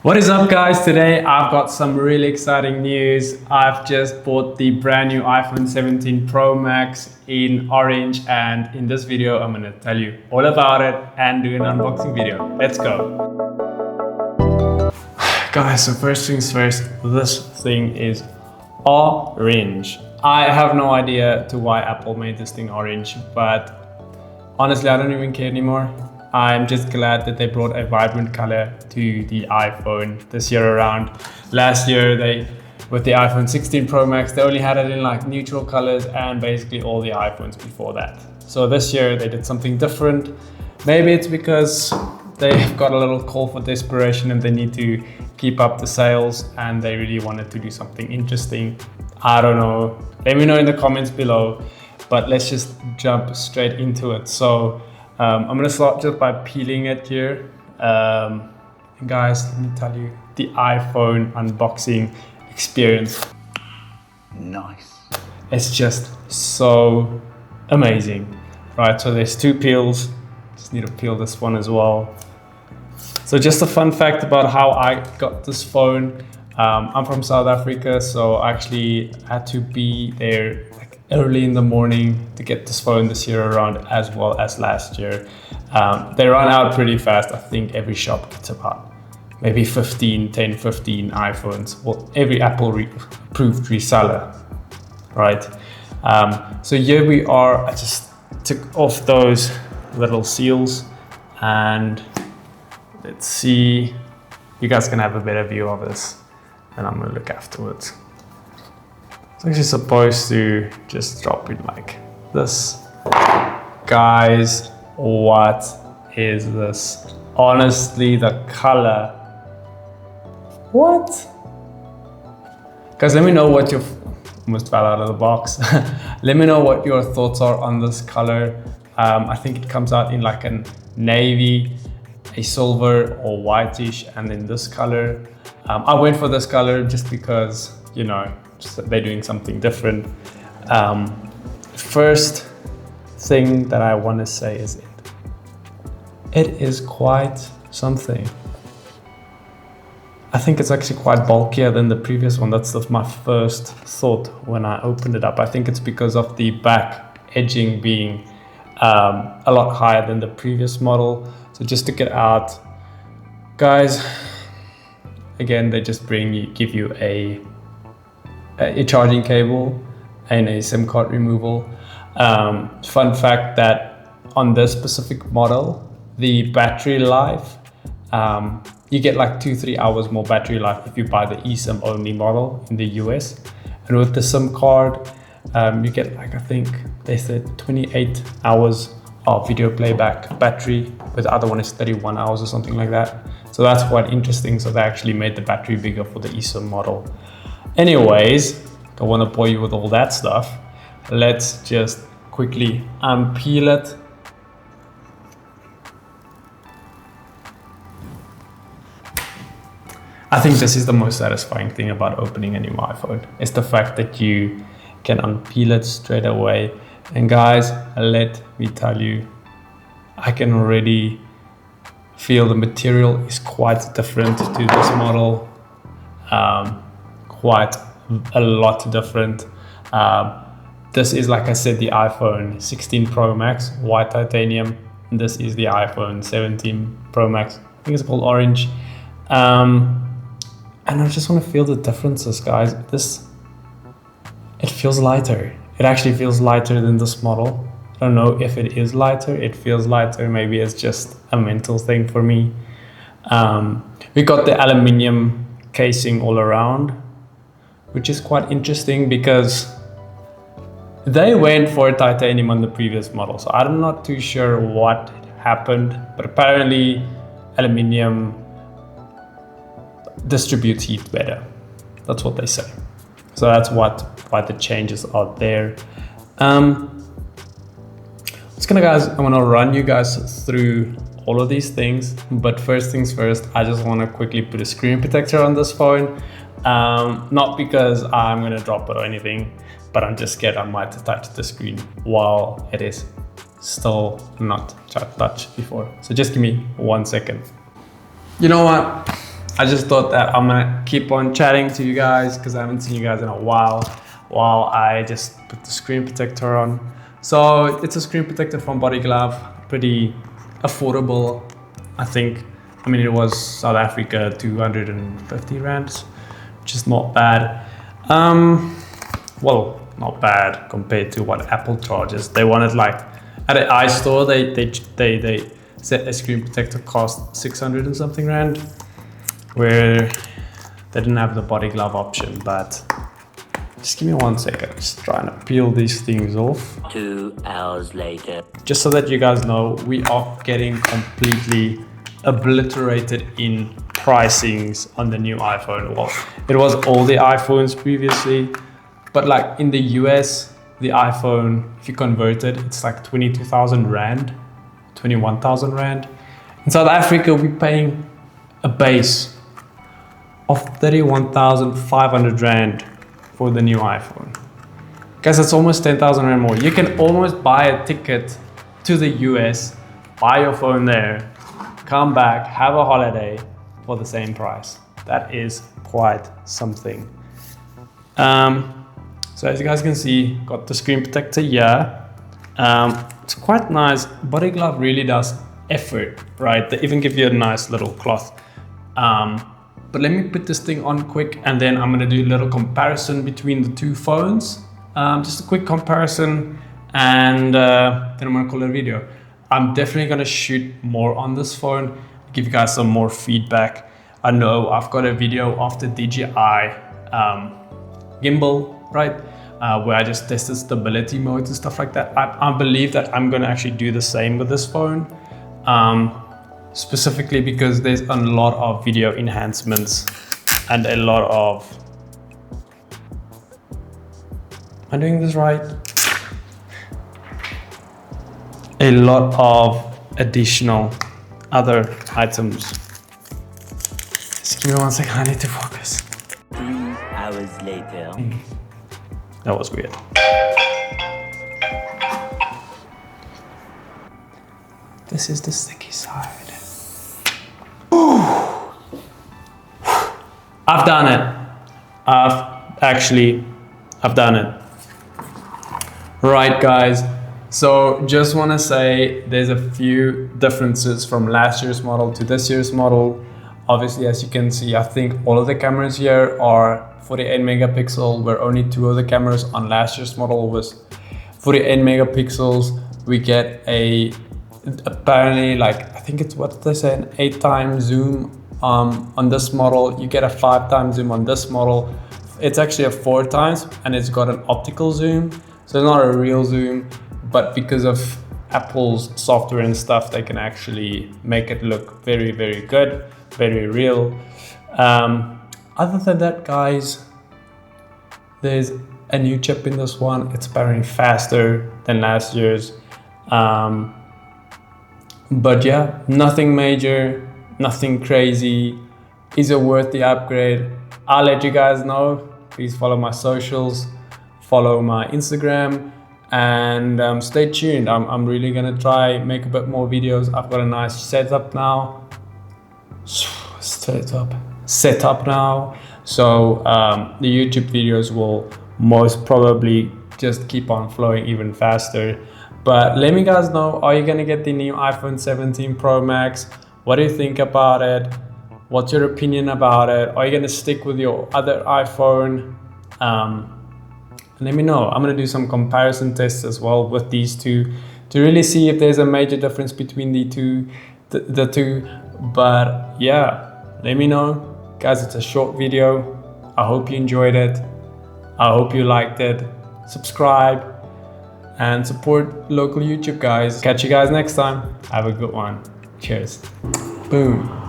What is up, guys? Today I've got some really exciting news. I've just bought the brand new iPhone 17 Pro Max in orange, and in this video I'm going to tell you all about it and do an unboxing video. Let's go. Guys, so first things first, this thing is orange. I have no idea to why Apple made this thing orange, but honestly I don't even care anymore. I'm just glad that they brought a vibrant color to the iPhone this year around. Last year, with the iPhone 16 Pro Max, they only had it in like neutral colors and basically all the iPhones before that. So this year they did something different. Maybe it's because they've got a little call for desperation and they need to keep up the sales and they really wanted to do something interesting. I don't know. Let me know in the comments below, but let's just jump straight into it. So I'm gonna start just by peeling it here. And guys, let me tell you, the iPhone unboxing experience. Nice. It's just so amazing. Right, so there's two peels. Just need to peel this one as well. So just a fun fact about how I got this phone. I'm from South Africa, so I actually had to be there early in the morning to get this phone this year around, as well as last year. They run out pretty fast. I think every shop gets about maybe 10, 15 iPhones. Well, every Apple approved reseller, right? So here we are. I just took off those little seals and let's see. You guys can have a better view of this and I'm gonna look afterwards. It's actually supposed to just drop in like this. Guys, what is this? Honestly, the color. What? Guys, let me know what your, almost fell out of the box. Let me know what your thoughts are on this color. I think it comes out in like a navy, a silver or whitish, and then this color. I went for this color just because, you know, they're doing something different. First thing that I want to say is it is quite something. I think it's actually quite bulkier than the previous one. That's my first thought when I opened it up. I think it's because of the back edging being a lot higher than the previous model. So just to get out, guys, again, they just give you a charging cable and a SIM card removal. Fun fact that on this specific model, the battery life, you get like 2-3 hours more battery life if you buy the eSIM only model in the US. And with the SIM card, you get like, I think they said 28 hours of video playback battery, but the other one is 31 hours or something like that. So that's quite interesting. So they actually made the battery bigger for the eSIM model. Anyways, don't want to bore you with all that stuff. Let's just quickly unpeel it. I think this is the most satisfying thing about opening a new iPhone. It's the fact that you can unpeel it straight away. And guys, let me tell you, I can already feel the material is quite different to this model. Quite a lot different. This is, like I said, the iPhone 16 Pro Max, white titanium. And this is the iPhone 17 Pro Max. I think it's called orange. And I just want to feel the differences, guys. It feels lighter. It actually feels lighter than this model. I don't know if it is lighter. It feels lighter. Maybe it's just a mental thing for me. We got the aluminium casing all around, which is quite interesting because they went for titanium on the previous model. So I'm not too sure what happened, but apparently aluminium distributes heat better. That's what they say. So that's why the changes are there. Guys, I'm gonna run you guys through all of these things, but first things first, I just want to quickly put a screen protector on this phone. Not because I'm gonna drop it or anything, but I'm just scared I might touch the screen while it is still not touched before. So just give me 1 second. You know what? I just thought that I'm gonna keep on chatting to you guys because I haven't seen you guys in a while I just put the screen protector on. So it's a screen protector from Body Glove, pretty affordable, I think. I mean, it was South Africa, 250 rands, which is not bad. Well, not bad compared to what Apple charges. They wanted like, at an iStore, they said a screen protector cost 600 and something rand, where they didn't have the Body Glove option. But just give me 1 second, I'm just trying to peel these things off. 2 hours later. Just so that you guys know, we are getting completely obliterated in pricings on the new iPhone. Well, it was all the iPhones previously, but like in the US, the iPhone, if you convert it, it's like 22,000 rand, 21,000 rand. In South Africa, we're paying a base of 31,500 rand for the new iPhone. Guys, that's almost 10,000 rand more. You can almost buy a ticket to the US, buy your phone there, come back, have a holiday for the same price. That is quite something. So as you guys can see, got the screen protector here. It's quite nice. Body Glove really does effort, right? They even give you a nice little cloth. But let me put this thing on quick, and then I'm gonna do a little comparison between the two phones. Just a quick comparison, and then I'm gonna call it a video. I'm definitely gonna shoot more on this phone, give you guys some more feedback. I know I've got a video of the DJI gimbal, right? Where I just tested stability modes and stuff like that. I believe that I'm gonna actually do the same with this phone. Specifically because there's a lot of video enhancements and a lot of... Am I doing this right? A lot of additional other items. Just give me 1 second, I need to focus. 3 hours later. That was weird. This is the sticky side. I've done it. I've done it. Right, guys. So just want to say there's a few differences from last year's model to this year's model. Obviously, as you can see, I think all of the cameras here are 48 megapixel, where only 2 of the cameras on last year's model was 48 megapixels. We get apparently, like, I think it's what they say, an 8x zoom on this model. You get a 5x zoom on this model. It's actually a 4x, and it's got an optical zoom, so it's not a real zoom, but because of Apple's software and stuff, they can actually make it look very, very good, very real. Other than that, guys, there's a new chip in this one. It's apparently faster than last year's. But yeah, nothing major, nothing crazy. Is it worth the upgrade? I'll let you guys know. Please follow my socials, follow my Instagram, and stay tuned. I'm really gonna try make a bit more videos. I've got a nice setup now. Setup now. So the YouTube videos will most probably just keep on flowing even faster. But let me guys know, are you gonna get the new iPhone 17 Pro Max? What do you think about it? What's your opinion about it? Are you gonna stick with your other iPhone? Let me know. I'm gonna do some comparison tests as well with these two to really see if there's a major difference between the two. But yeah, let me know. Guys, it's a short video. I hope you enjoyed it. I hope you liked it. Subscribe and support local YouTube, guys. Catch you guys next time. Have a good one. Cheers. Boom.